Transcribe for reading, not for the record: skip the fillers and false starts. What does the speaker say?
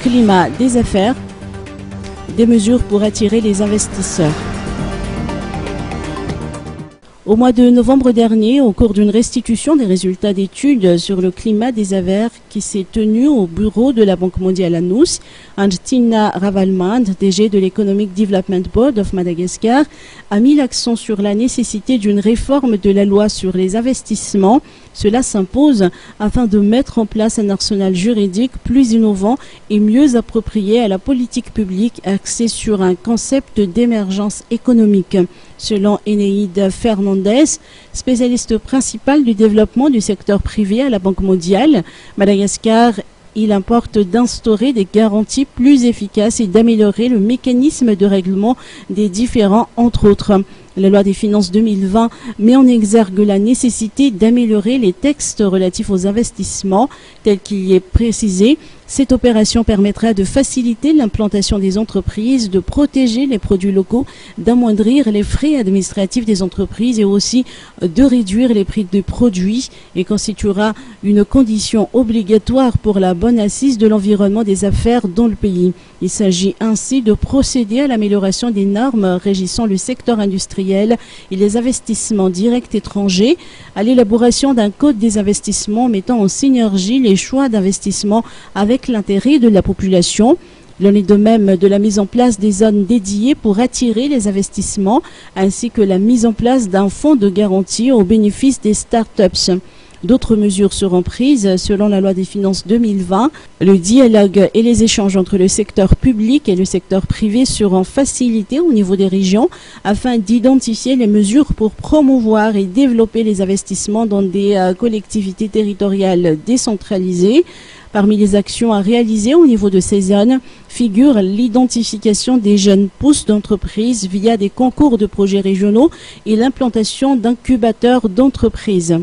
climat des affaires, des mesures pour attirer les investisseurs. Au mois de novembre dernier, au cours d'une restitution des résultats d'études sur le climat des affaires qui s'est tenue au bureau de la Banque mondiale à Nous, Antina Ravalmand, DG de l'Economic Development Board of Madagascar, a mis l'accent sur la nécessité d'une réforme de la loi sur les investissements. Cela s'impose afin de mettre en place un arsenal juridique plus innovant et mieux approprié à la politique publique axée sur un concept d'émergence économique. Selon Eneida Fernandez, spécialiste principal du développement du secteur privé à la Banque mondiale, Madagascar, il importe d'instaurer des garanties plus efficaces et d'améliorer le mécanisme de règlement des différends, entre autres. La loi des finances 2020 met en exergue la nécessité d'améliorer les textes relatifs aux investissements, tel qu'il y est précisé. Cette opération permettra de faciliter l'implantation des entreprises, de protéger les produits locaux, d'amoindrir les frais administratifs des entreprises et aussi de réduire les prix des produits et constituera une condition obligatoire pour la bonne assise de l'environnement des affaires dans le pays. Il s'agit ainsi de procéder à l'amélioration des normes régissant le secteur industriel et les investissements directs étrangers, à l'élaboration d'un code des investissements mettant en synergie les choix d'investissement avec l'intérêt de la population. Il en est de même de la mise en place des zones dédiées pour attirer les investissements, ainsi que la mise en place d'un fonds de garantie au bénéfice des start-ups. D'autres mesures seront prises selon la loi des finances 2020. Le dialogue et les échanges entre le secteur public et le secteur privé seront facilités au niveau des régions afin d'identifier les mesures pour promouvoir et développer les investissements dans des collectivités territoriales décentralisées. Parmi les actions à réaliser au niveau de ces zones figure l'identification des jeunes pousses d'entreprises via des concours de projets régionaux et l'implantation d'incubateurs d'entreprises.